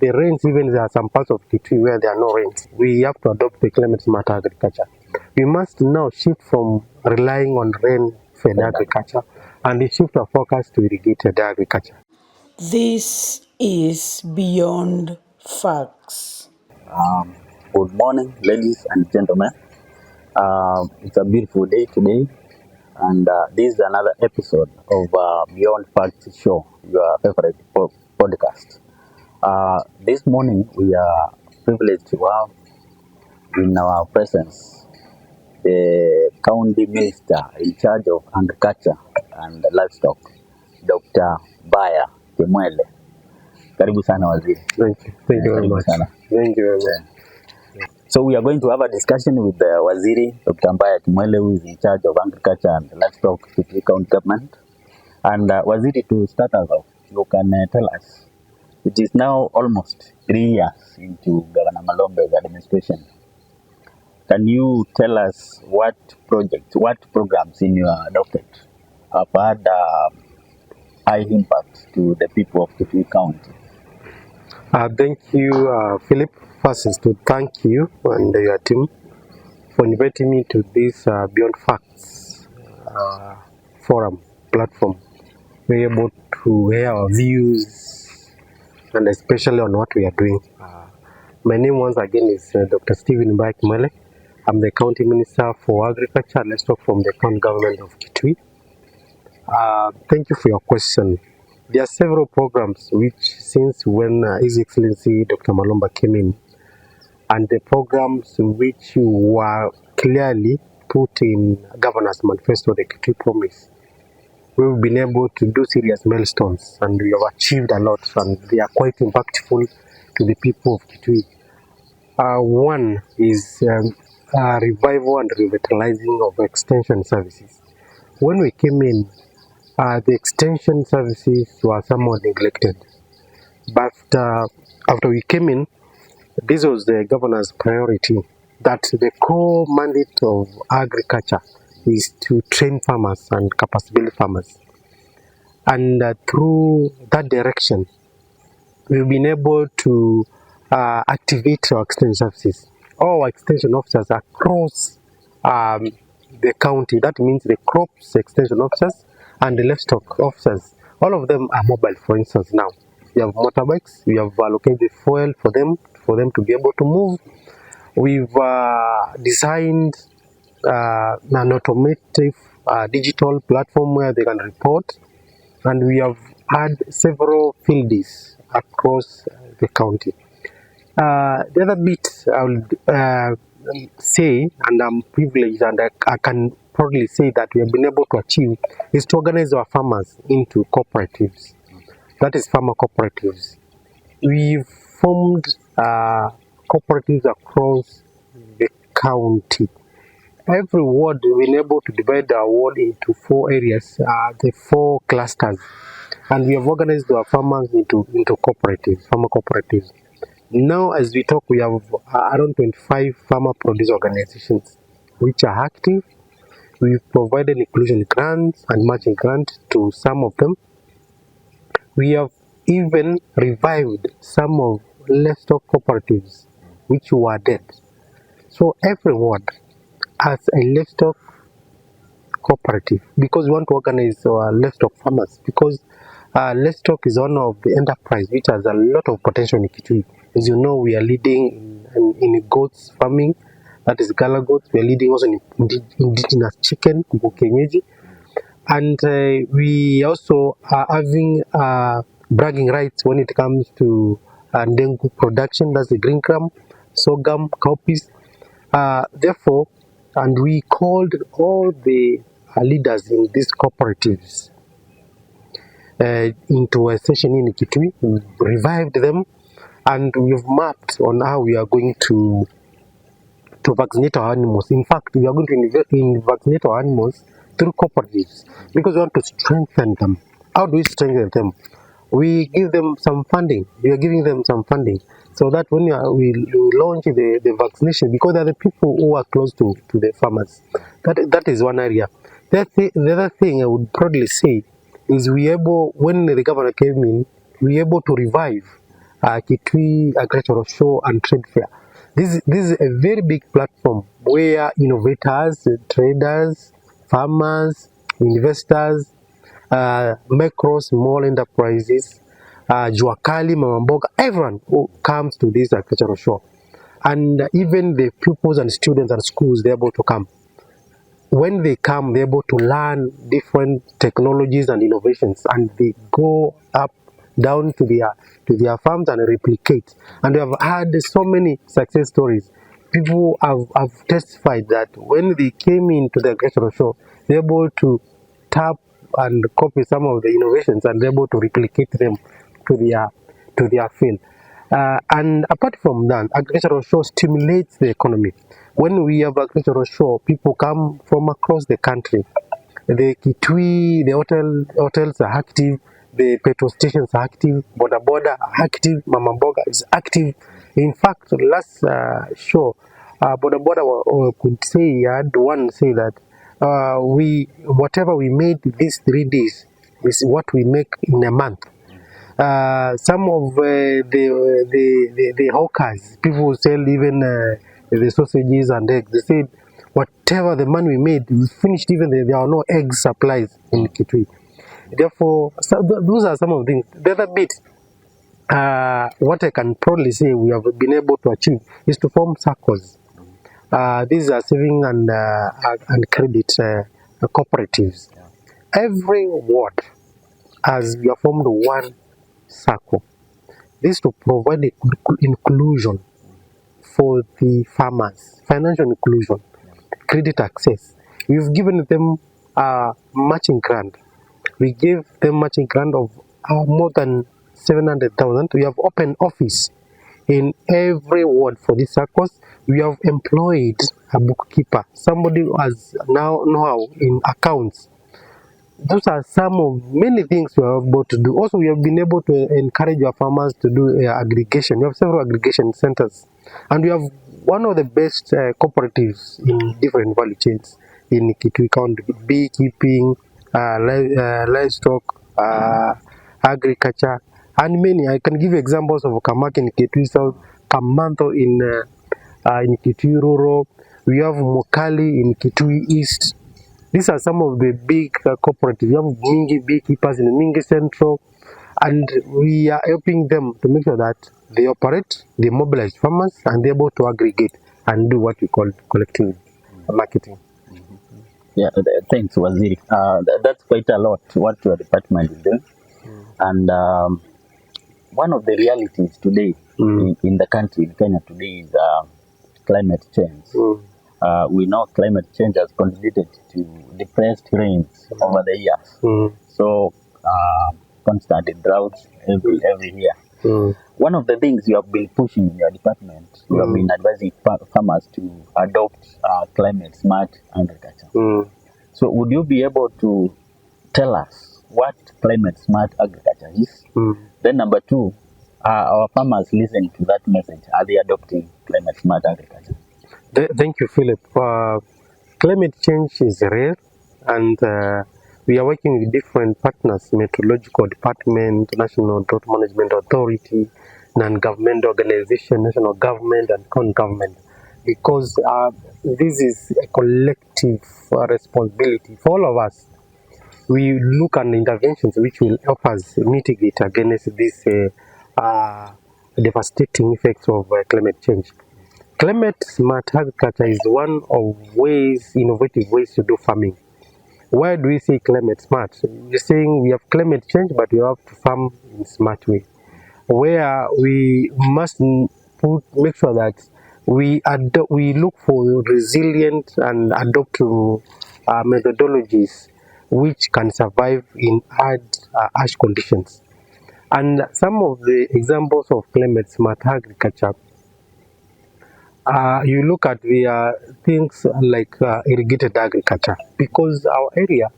the rains, even there are some parts of Kitui where there are no rains, we have to adopt the climate smart agriculture. We must now shift from relying on rain-fed agriculture and shift our focus to irrigated agriculture. This is Beyond Facts. Good morning, ladies and gentlemen. It's a beautiful day today, and this is another episode of Beyond Facts Show, your favorite podcast. This morning, we are privileged to have in our presence the County Minister in charge of Agriculture and Livestock, Dr. Mbaya, Kimwele. Karibu sana waziri. Thank you very much. Thank you very much. So we are going to have a discussion with the Waziri, Dr. Mbaya Kimwele, who is in charge of Agriculture and Livestock, Kitui County Government. And Waziri, to start us off, you can tell us, it is now almost 3 years into Governor Malombe's administration. Can you tell us what projects, what programs in your docket have had high impact to the people of Kitui County? Thank you, Philip. First is to thank you and your team for inviting me to this Beyond Facts forum platform. We're able to hear our views and especially on what we are doing. My name once again is Dr. Mbaya Kimwele. I'm the County Minister for Agriculture and Livestock from the County Government of Kitui. Thank you for your question. There are several programs which, since when His Excellency Dr. Malomba came in, and the programs which were clearly put in Governor's Manifesto, the Kitui Promise, we've been able to do serious milestones, and we have achieved a lot, and they are quite impactful to the people of Kitui. One is revival and revitalizing of extension services. When we came in, the extension services were somewhat neglected. But after we came in, this was the governor's priority, that the core mandate of agriculture is to train farmers and capacity farmers. And through that direction, we've been able to activate our extension services. All our extension officers across the county, that means the crops extension officers and the livestock officers, all of them are mobile, for instance, now. We have motorbikes, we have allocated fuel for them to be able to move. We've designed an automated digital platform where they can report, and we have had several field days across the county. The other bit I will say, and I'm privileged and I can proudly say that we have been able to achieve, is to organize our farmers into cooperatives. That is farmer cooperatives. We've formed cooperatives across the county. Every ward, we've been able to divide our ward into 4 areas, the 4 clusters. And we have organized our farmers into cooperatives, farmer cooperatives. Now, as we talk, we have around 25 farmer produce organizations which are active. We've provided inclusion grants and matching grants to some of them. We have even revived some of livestock cooperatives which were dead. So every ward has a livestock cooperative because we want to organize our livestock farmers, because livestock is one of the enterprise which has a lot of potential in Kitui. As you know, we are leading in goats farming, that is gala goats. We are leading also in indigenous chicken, kuku kienyeji. And we also are having bragging rights when it comes to ndengu production, that's the green gram, sorghum, cowpeas. Therefore, and we called all the leaders in these cooperatives into a session in Kitui, we revived them, and we've mapped on how we are going to vaccinate our animals. In fact, we are going to vaccinate our animals through cooperatives because we want to strengthen them. How do we strengthen them? We give them some funding. We are giving them some funding so that when we launch the vaccination, because they're the people who are close to the farmers. That is one area. The other thing I would proudly say is when the governor came in, we were able to revive Kitui Agricultural Show and Trade Fair. This is a very big platform where innovators, traders, farmers, investors, macro, small enterprises, Juakali, Mamamboga, everyone who comes to this agricultural show. And even the pupils and students and schools, they're able to come. When they come, they're able to learn different technologies and innovations, and they go up down to their farms and replicate. And we have had so many success stories. People have testified that when they came into the agricultural show, they're able to tap and copy some of the innovations, and they're able to replicate them to their field. And apart from that, agricultural show stimulates the economy. When we have agricultural show, people come from across the country. The Kitui, the hotels are active, the petrol stations are active, Boda Boda are active, Mama Mboga is active. In fact, last show, Boda Boda could say, had one say that whatever we made these 3 days is what we make in a month. Some of the hawkers, people who sell even the sausages and eggs, they said whatever the money we made, we finished. Even there are no egg supplies in Kitui. Therefore, those are some of the things. The other bit, what I can proudly say we have been able to achieve is to form circles. These are saving and credit cooperatives. Every ward has we have formed one circle. This to provide inclusion for the farmers, financial inclusion, credit access. We've given them a matching grant. We gave them matching grant of more than 700,000. We have opened office in every ward for these circles. We have employed a bookkeeper, somebody who has now know-how in accounts. Those are some of many things we are able to do. Also, we have been able to encourage our farmers to do aggregation. We have several aggregation centers, and we have one of the best cooperatives in different value chains in Kitui County: beekeeping, livestock, agriculture, and many. I can give you examples of Kamak in Kitui South, Kamanto in Kitui Rural. We have Mokali in Kitui East. These are some of the big cooperatives. We have Mingi beekeepers in Mingi Central, and we are helping them to make sure that they operate, they mobilize farmers, and they're able to aggregate and do what we call collective marketing. Yeah, thanks, Waziri. That's quite a lot what your department is doing. And one of the realities today in the country, in Kenya today, is climate change. We know climate change has contributed to depressed rains over the years. So, constant droughts every year. One of the things you have been pushing in your department, you have been advising farmers to adopt climate smart agriculture. So, would you be able to tell us what climate smart agriculture is? Then, number two, our farmers listening to that message, are they adopting climate smart agriculture? Thank you, Philip. Climate change is real, and we are working with different partners: Meteorological Department, National Drought Management Authority, non-government organization, national government, and county government, because this is a collective responsibility for all of us. We look at interventions which will help us mitigate against these devastating effects of climate change. Climate smart agriculture is one of innovative ways to do farming. Why do we say climate smart? We're saying we have climate change, but we have to farm in a smart way, where we must make sure that we look for resilient and adopt to methodologies which can survive in harsh conditions. And some of the examples of climate smart agriculture, you look at the things like irrigated agriculture, because our area,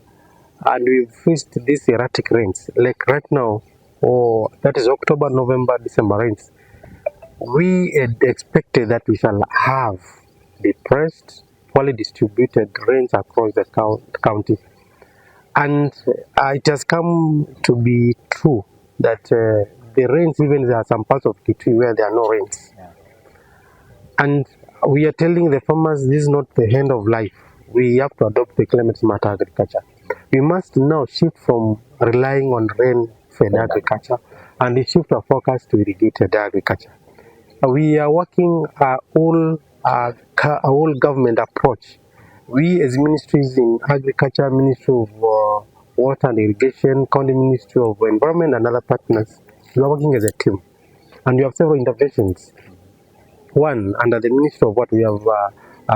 and we've faced these erratic rains, like right now, or that is October, November, December rains. We had expected that we shall have depressed, poorly distributed rains across the county. And it has come to be true that the rains, even there are some parts of Kitui where there are no rains. Yeah. And we are telling the farmers this is not the end of life. We have to adopt the climate smart agriculture. We must now shift from relying on rain-fed agriculture and shift our focus to irrigated agriculture. We are working a whole government approach. We as ministries in agriculture, Ministry of Water and Irrigation, County Ministry of Environment and other partners, we are working as a team. And we have several interventions. One, under the Ministry of What, we have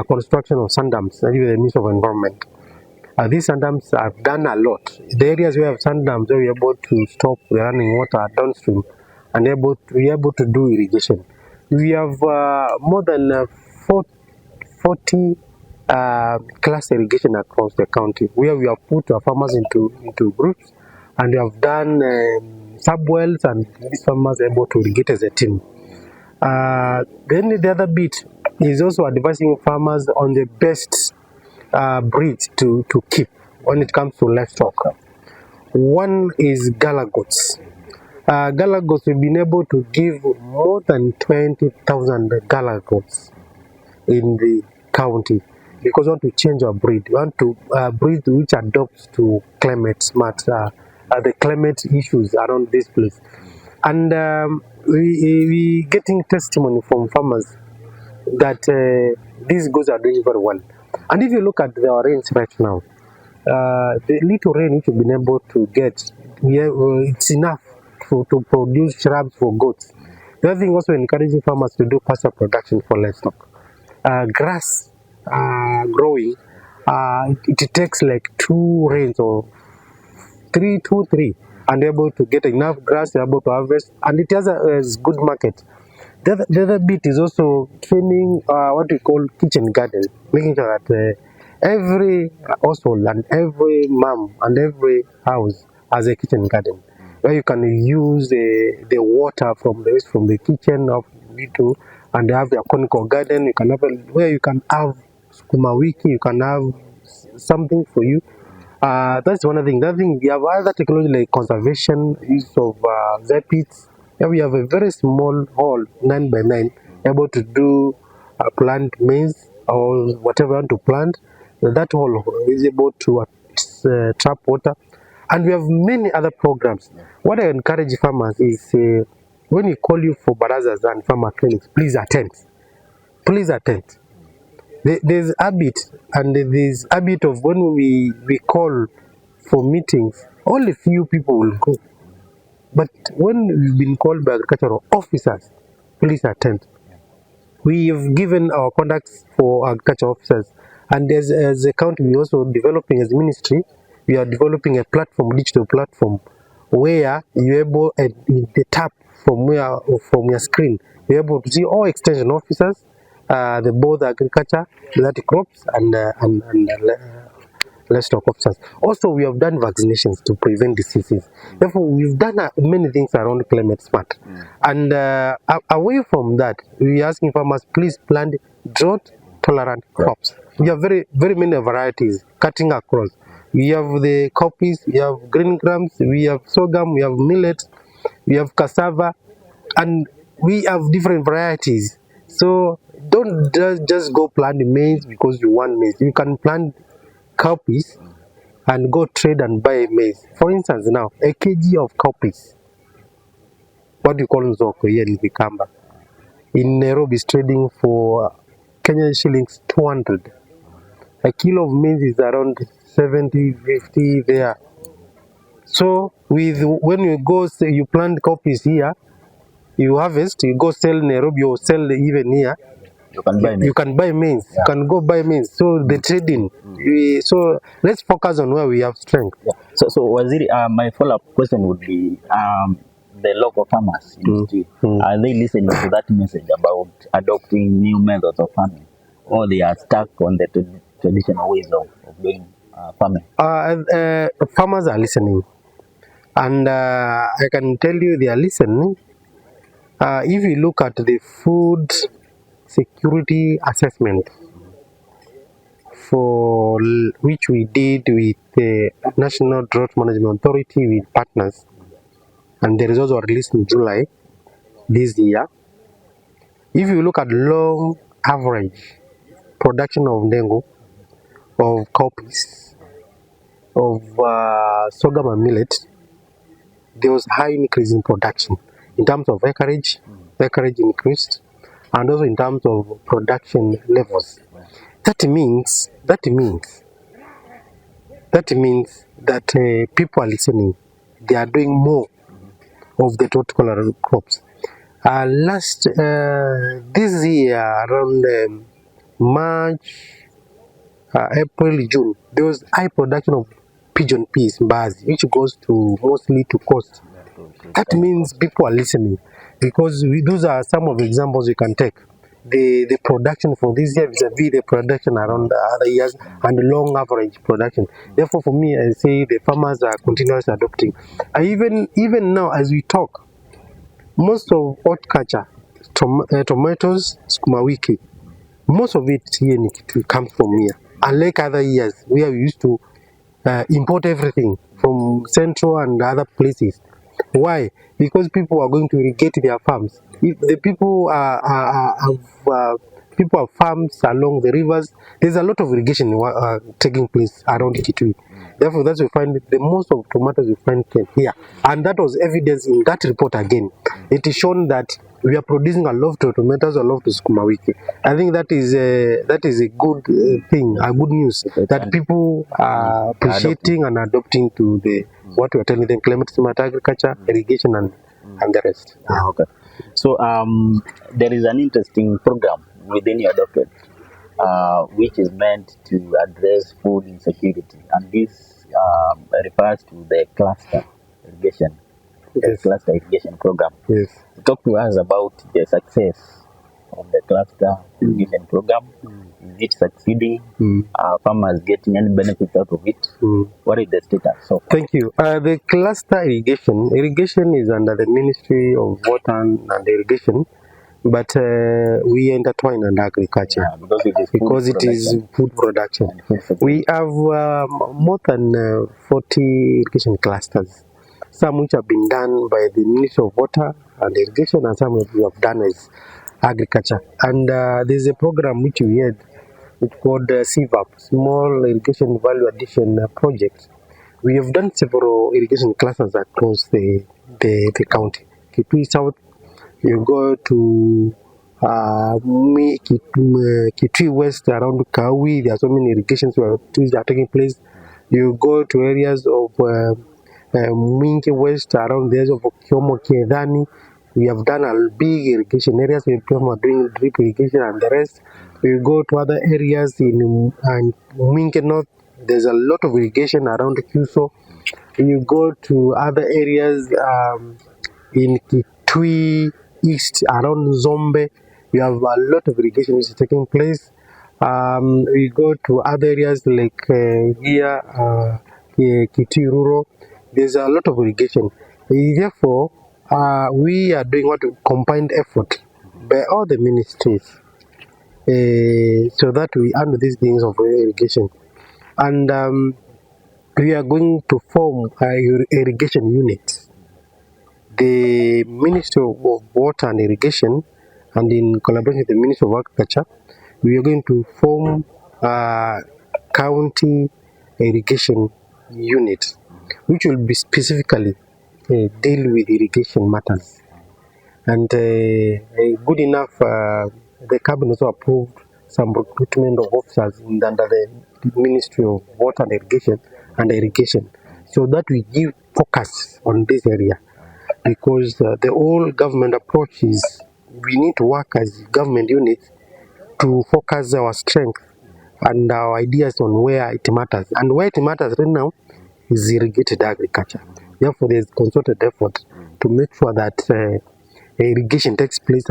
construction of sand dams, that is the Ministry of Environment. These sand dams have done a lot. The areas where we have sand dams, where we are able to stop the running water downstream and we are able to do irrigation. We have more than 40 class irrigation across the county, where we have put our farmers into groups, and we have done subwells, and these farmers are able to irrigate as a team. Then the other bit is also advising farmers on the best breeds to keep when it comes to livestock. One is Gala goats. Gala goats, we've been able to give more than 20,000 Gala goats in the county because we want to change our breed. We want to breed which adapts to climate smart, the climate issues around this place. And we getting testimony from farmers that these goats are doing very well. And if you look at our rains right now, the little rain which we've been able to get, it's enough to produce shrubs for goats. The other thing also encouraging farmers to do pasture production for livestock. Grass growing, it takes like 2 rains or 3, and able to get enough grass, you're able to harvest, and it has a good market. The other bit is also training what we call kitchen garden, making sure that every household and every mom and every house has a kitchen garden where you can use the water from the kitchen of to, and they have a conical garden. You can have where you can have sukuma wiki, you can have something for you. That's one of the things. The other thing, we have other technology like conservation, use of pits. Yeah, we have a very small hole, 9 by 9, able to do plant maize or whatever you want to plant. That hole is able to trap water. And we have many other programs. What I encourage farmers is when we call you for barazas and farmer clinics, please attend. Please attend. There's habit, and there's habit of when we call for meetings, only few people will go. But when we've been called by agricultural officers, please attend. We have given our contacts for agricultural officers, and as a county, we also developing as a ministry, we are developing a platform, digital platform, where you're able at the tap from your screen, you're able to see all extension officers, the both agriculture, related crops, and livestock officers. Also, we have done vaccinations to prevent diseases. Therefore, we've done many things around climate smart. And away from that, we are asking farmers, please plant drought-tolerant crops. We have very many varieties cutting across. We have the cowpeas, we have green grams, we have sorghum, we have millet, we have cassava, and we have different varieties. So don't just go plant maize because you want maize. You can plant cowpeas and go trade and buy maize. For instance, now a kg of cowpeas, what do you call nzoko here in Vikamba, in Nairobi is trading for Kenyan shillings 200. A kilo of maize is around 70, 50 there. So when you go, say you plant cowpeas here, you harvest, you go sell in Nairobi or sell even here, You can buy maize. you can buy maize. Yeah. You can go buy maize. So the trading. So let's focus on where we have strength. Yeah. So Waziri, my follow-up question would be the local farmers in the street, are they listening to that message about adopting new methods of farming, or they are stuck on the traditional ways of doing farming? Farmers are listening, and I can tell you they are listening. If you look at the food security assessment for which we did with the National Drought Management Authority with partners, and the results were released in July this year. If you look at long average production of ndengu, of cowpeas, of sorghum and millet, there was high increase in production in terms of acreage increased, and also in terms of production levels. That means that people are listening. They are doing more of the total crops. This year around March, April, June, there was high production of pigeon peas, Mbaya, which goes to mostly to coast. That means people are listening, because those are some of the examples you can take. The production for this year vis-a-vis the production around the other years, and the long average production. Therefore, for me, I say the farmers are continuously adopting. Even now, as we talk, most of horticulture, tomatoes, sukuma wiki, most of it here in Kitui comes from here. Unlike other years where we used to import everything from Central and other places. Why? Because people are going to irrigate their farms. If the people have farms along the rivers, there's a lot of irrigation taking place around Kitui. Therefore, that's why we find the most of tomatoes we find came here, and that was evidence in that report again. It is shown that we are producing a lot of tomatoes, a lot of sukuma wiki. I think that is a good thing, a good news that people are appreciating and adopting to the what we are telling them: climate smart agriculture, irrigation, and the rest. Okay. So there is an interesting program within your docket, which is meant to address food insecurity, and this refers to the cluster irrigation. Yes. Cluster irrigation program. Yes. Talk to us about the success of the cluster irrigation program. Is it succeeding? Are farmers getting any benefits out of it? What is the status so far? Thank you. The cluster irrigation is under the Ministry of Water and Irrigation, but we intertwine under agriculture, because it is food production. We have more than 40 irrigation clusters, some which have been done by the Ministry of Water and Irrigation, and some we have done as agriculture. And there's a program which we had, it's called CVAP, Small Irrigation Value Addition Project. We have done several irrigation clusters across the county. Kitui South, you go to Kitui West around Kawi, there are so many irrigations where trees are taking place. You go to areas of Mwingi West around the areas of Kyomo, Kiedhani. We have done a big irrigation areas where people are doing drip irrigation and the rest. We go to other areas in Mwingi North. There's a lot of irrigation around Kuso. You go to other areas in Kitui East around Zombe. We have a lot of irrigation which is taking place. We go to other areas like here, Kitui Rural. There's a lot of irrigation. Therefore, we are doing what combined effort by all the ministries so that we handle these things of irrigation. And we are going to form irrigation units. The Ministry of Water and Irrigation, and in collaboration with the Ministry of Agriculture, we are going to form county irrigation unit, which will be specifically deal with irrigation matters. And good enough, the cabinet also approved some recruitment of officers under the Ministry of Water and Irrigation, so that we give focus on this area, because the whole government approach is we need to work as government units to focus our strength and our ideas on where it matters. And where it matters right now is irrigated agriculture. Therefore, there is concerted effort to make sure that irrigation takes place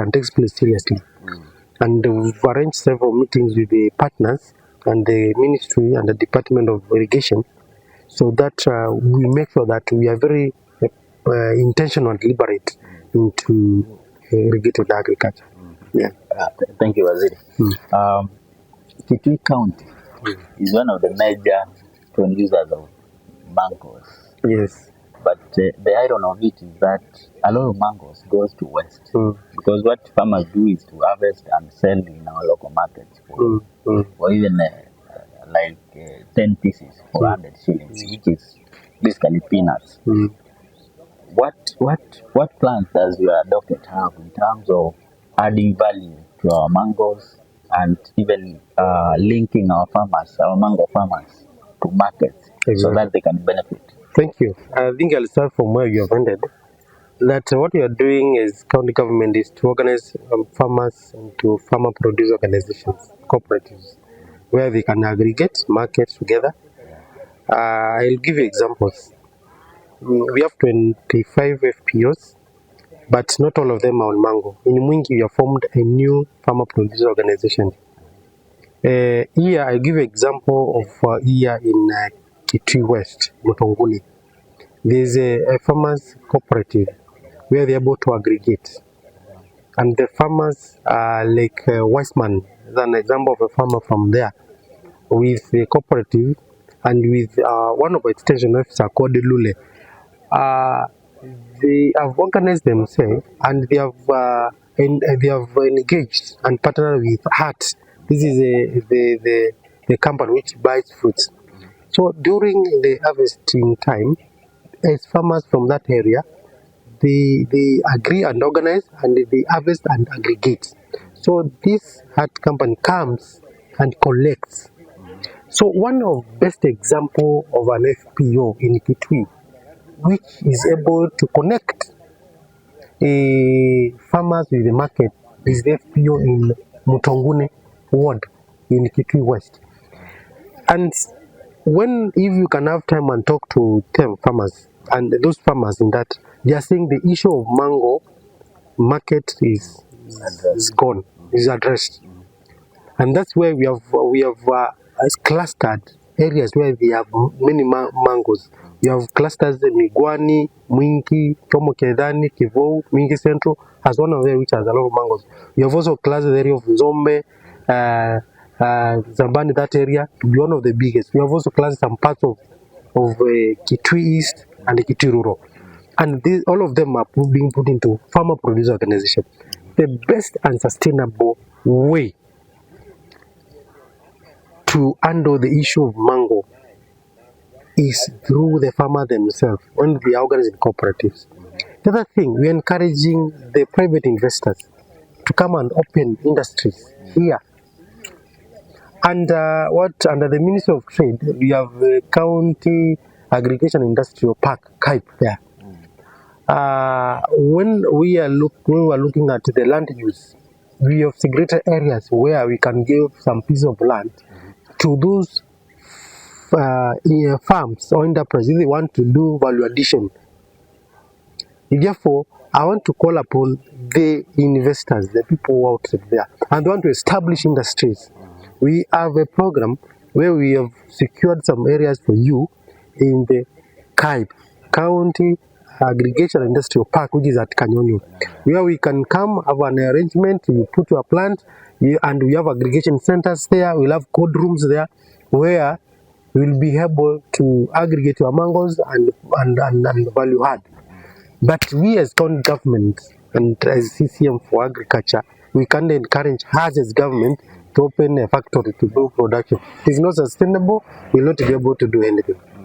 seriously. And we've arranged several meetings with the partners and the ministry and the Department of Irrigation, so that we make sure that we are very intentional and deliberate into irrigated agriculture. Yeah. Thank you, Waziri. Kitui County is one of the major producers of mangoes. Yes. But the irony of it is that a lot of mangoes goes to waste because what farmers do is to harvest and sell in our local markets for even like 10 pieces for 100 shillings, which is basically peanuts. What plans does your doctorate have in terms of adding value to our mangoes and even linking our mango farmers to markets so that they can benefit? Thank you. I think I'll start from where you have ended. That what you are doing is county government is to organize farmers into farmer produce organizations, cooperatives, where they can aggregate markets together. I'll give you examples. We have 25 FPOs, but not all of them are on mango. In Mwingi, we have formed a new farmer producer organization. Here, I'll give you an example of here in Kitui West, Mutonguni. There's a farmers cooperative where they're able to aggregate. And the farmers are like Weissman, is an example of a farmer from there, with a cooperative and with one of the extension officer called Lule. They have organized themselves and they have engaged and partnered with Heart. This is the company which buys fruits. So during the harvesting time, as farmers from that area, they agree and organize and they harvest and aggregate. So this Heart company comes and collects. So one of best example of an FPO in Kitui, which is able to connect farmers with the market, is the FPO in Mutongune ward in Kitui West. And if you can have time and talk to 10 farmers, and those farmers in that, they are saying the issue of mango market is gone, is addressed. And that's where we have clustered areas where we have many mangoes. We have clusters in Migwani, Mwingi, Tomo Kedani, Kivou, Mwingi Central, as one of them which has a lot of mangoes. We have also clustered the area of Zombe, Zambani, that area, to be one of the biggest. We have also clustered some parts of Kitui East and the Kitui Rural. And all of them are being put into farmer producer organization. The best and sustainable way to handle the issue of mango is through the farmer themselves when we are organizing cooperatives. The other thing, we are encouraging the private investors to come and open industries here. And under the Ministry of Trade, we have the County Aggregation Industrial Park, KAIP, there. When we are looking at the land use, we have segregated areas where we can give some piece of land to those farms or enterprises they want to do value addition. Therefore, I want to call upon the investors, the people out there, and want to establish industries. We have a program where we have secured some areas for you in the KAIP, County Aggregation Industrial Park, which is at Kanyonyo, where we can come, have an arrangement, you put your plant, and we have aggregation centers there, we'll have cold rooms there, where we'll be able to aggregate your mangoes and value add. But we as county government and as Cecm for agriculture, we can encourage us as government to open a factory to do production. It is not sustainable, we'll not be able to do anything.